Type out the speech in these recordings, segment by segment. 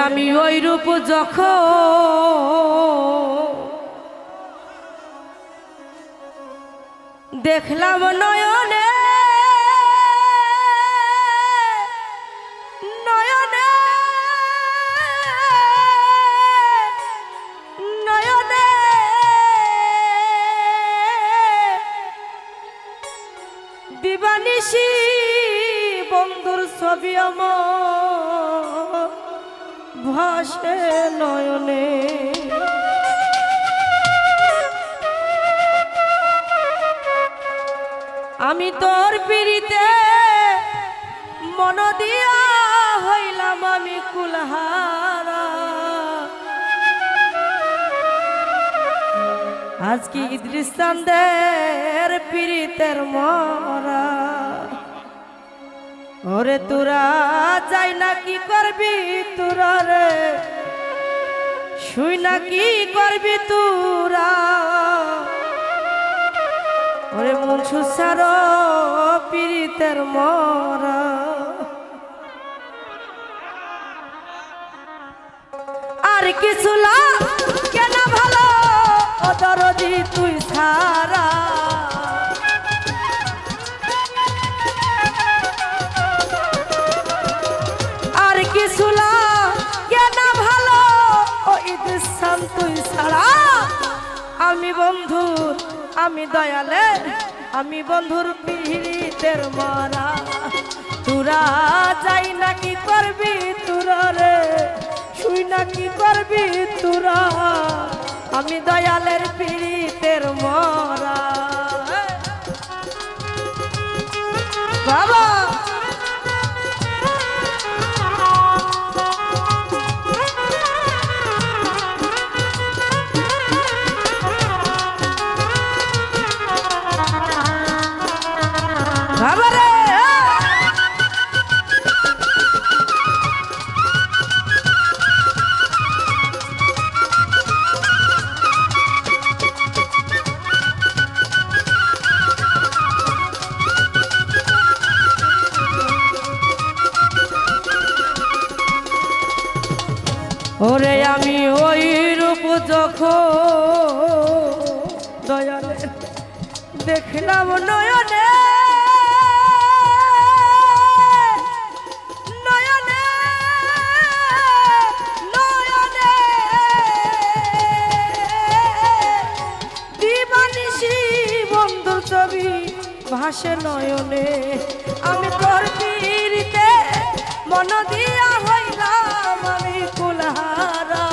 আমি ওই রূপ যখন দেখলাম নয়নে নয়নে নয়নে দিবানিশি বন্ধুর ছবি আমার ভাসে নয়নে। আমি তোর পিড়িতে মন দিয়া হইলাম আমি কুলহারা। আজকে ইদ্রিস চাঁদের পিড়িতের মরা। ওরে তোরা যাই না কি করবি তোরা রে, শুই না কি করবি তোরা। ওরে মন সুসার পীড়িতের মরা। আর কিছু কেন ভালো অদরদি তুই ছাড়া। আর কিছু কেন ভালো ও ইদ্রিস চাঁদ তুই ছাড়া। আমি বন্ধু আমি দয়ালে আমি বন্ধুর পীড়িতের মরা। তোরা যাই না কি করবি তোরা রে, শুই না কি করবি তোরা। আমি দয়ালের পীড়িতের মরা। বাবা ওরে আমি ওই রূপ যখন দয়ালে দেখলাম নয়নে নয়নে নয়নে দিবানিশি বন্ধুর ছবি ভাসে নয়নে। আমি তোর পীড়িতে মন দিয়া হইলাম আমি কুলহারা।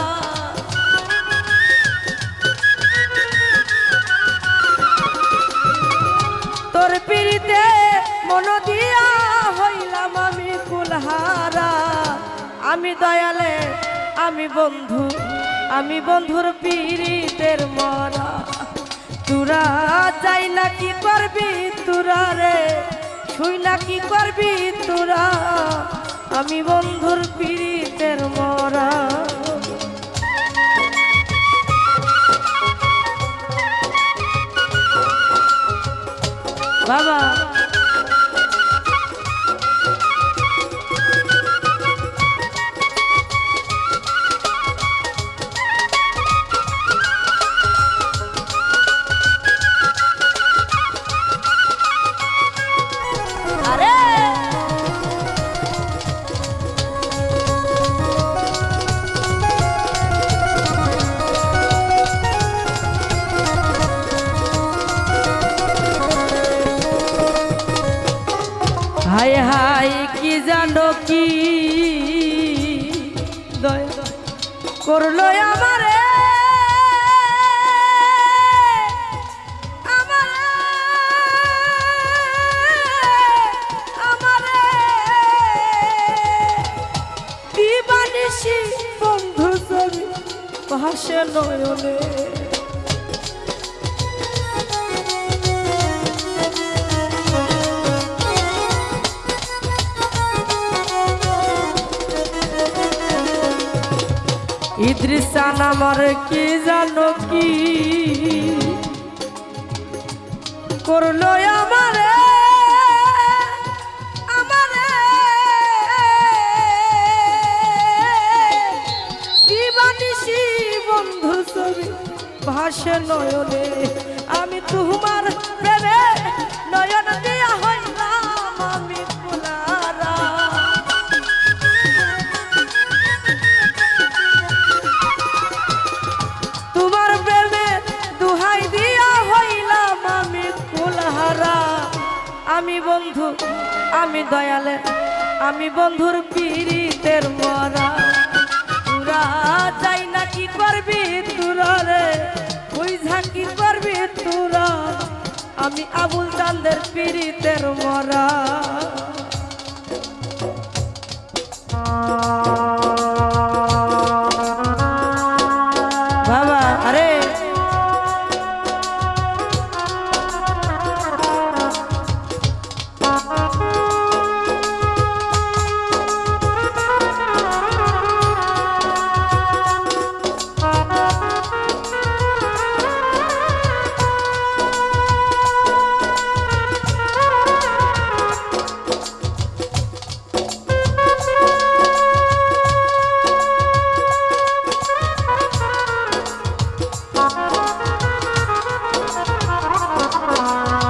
তোর পীড়িতে মন দিয়া হইলাম আমি কুলহারা। আমি দয়ালে আমি বন্ধুর পীড়িতের মরা। তোরা যাই না কি করবি তোরা রে, শুই না কি করবি তোরা। আমি বন্ধুর পীড়িতের মরা। বাবা হায় হায় কি জানো কি দয়া করলো আমারে আমারে দিবানিশি বন্ধু ছবি ভাসে নয়নে। ইদ্রিস চাঁদ আমার কি জানো কি করলো আমারে ভাসে নয়নে আমি তোমার প্রেমে নয়ন দিয়া হইলাম আমি কুলারা তোমার প্রেমে দুহাই দিয়া হইলাম আমি কুলহারা আমি বন্ধু আমি দয়ালে আমি বন্ধুর পীড়িতের মরা তোরা যাই না কি করবি তোরা রে বুঝা কি করবি তোরা আমি আবুল চাঁদের পীড়িতের মরা বাবা আরে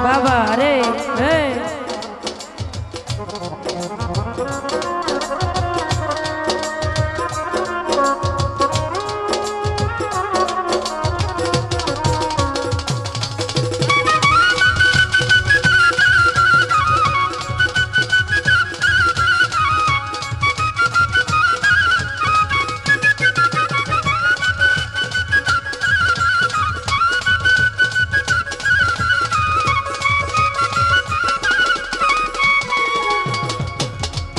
বাবা রে হে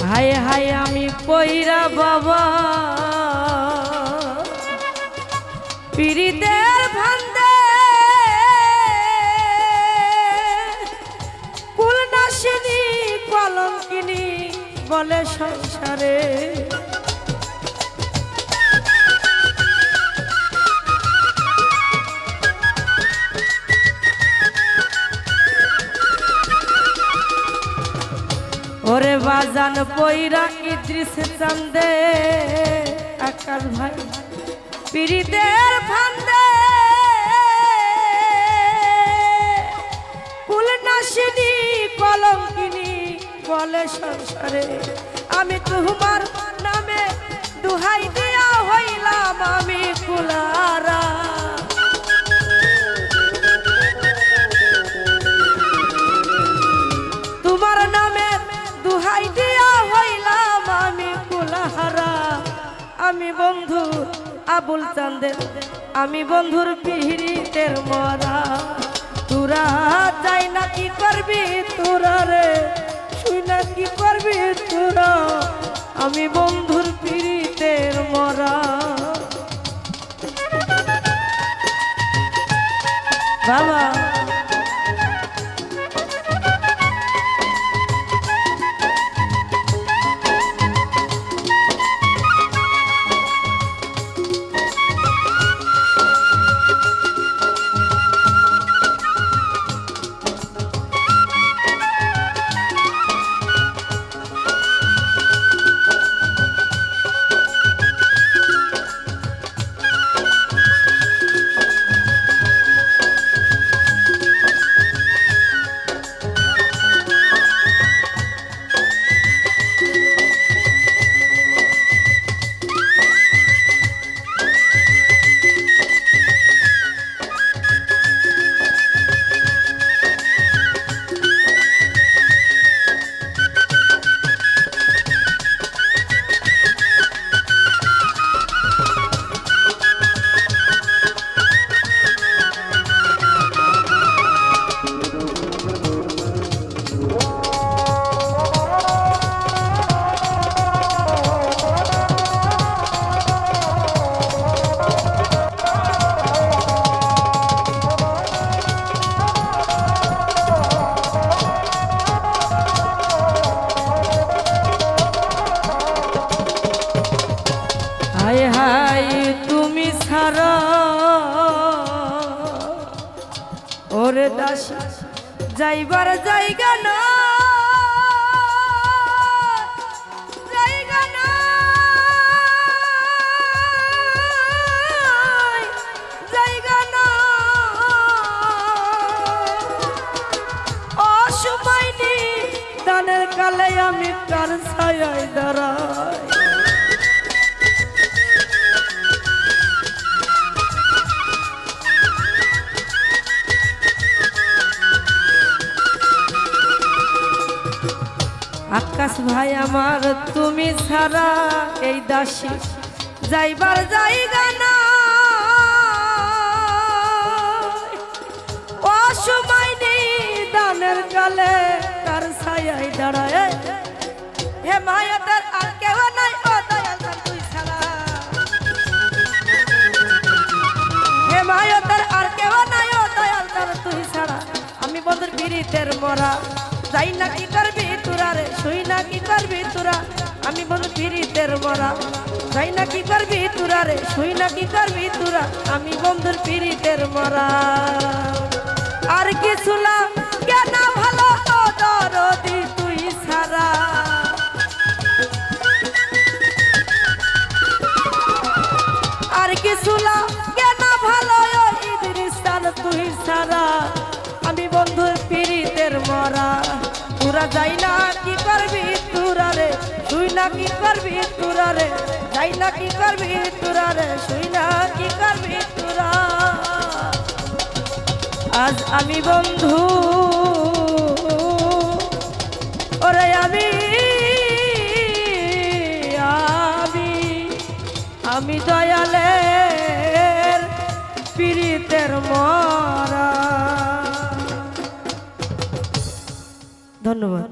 হায় হায় আমি পইরা বাবা পীড়িতের ভান্দে কুলনাশিনী কলঙ্কিনী বলে সংসারে ওরে বাজান পইরা ইদ্রিস চান্দে আকাশ ভাই পীড়িতের ফান্দে কুলনাশিনী কলঙ্কিনী বলে সংসারে আমি তোমার নামে দুহাই দিয়া হইলাম আমি কুলারা তোমার নামে দুহাই দিয়া হইলাম আমি কুলাহারা আমি বন্ধু আবুল চাঁদের আমি বন্ধুর পীড়িতের মরা তোরা যাই না কি করবি তোরা রে শুই না কি করবি তোরা আমি বন্ধুর পীড়িতের মরা বাবা হায় হায় তুমি ছাড়া ওরে দাসী যাইবার জায়গা না জায়গা না জায়গা না বলে আমি কার ছায়ায় দাঁড়াই। আকাশ ভাই আমার তুমি ছাড়া এই দাসী যাইবার জায়গা না, অসময় নেই দানের কালে তার ছায়ায় দাঁড়ায়। হে মায়াতের আর কেউ নাই ও দয়াল তুই ছাড়া, হে মায়াতের আর কেউ নাই ও দয়াল তুই ছাড়া। আমি বন্ধুর পিরিতের মরা যাই না কি করবি তোরা রে, শুই না কি করবি তোরা। আমি বন্ধু পিরিতের মরা যাই না কি করবি তোরা রে, শুই না কি করবি তোরা। আমি বন্ধুর পিরিতের মরা আর কিছু না কেন ভালো তো দরদি তুই ছাড়া। আর কিছু না কেন ভালো ইদ্রিসান তুই ছাড়া। আমি বন্ধুর পিরিতের মরা তোরা যাই না কি করবি তোরা রে, শুই না কি করবি তোরা রে। যাই না কি করবি তোরা রে, শুই না কি করবি তোরা। আজ আমি বন্ধু ওরে আমি আমি আমি দয়ালের পিরিতের মরা। ধন্যবাদ।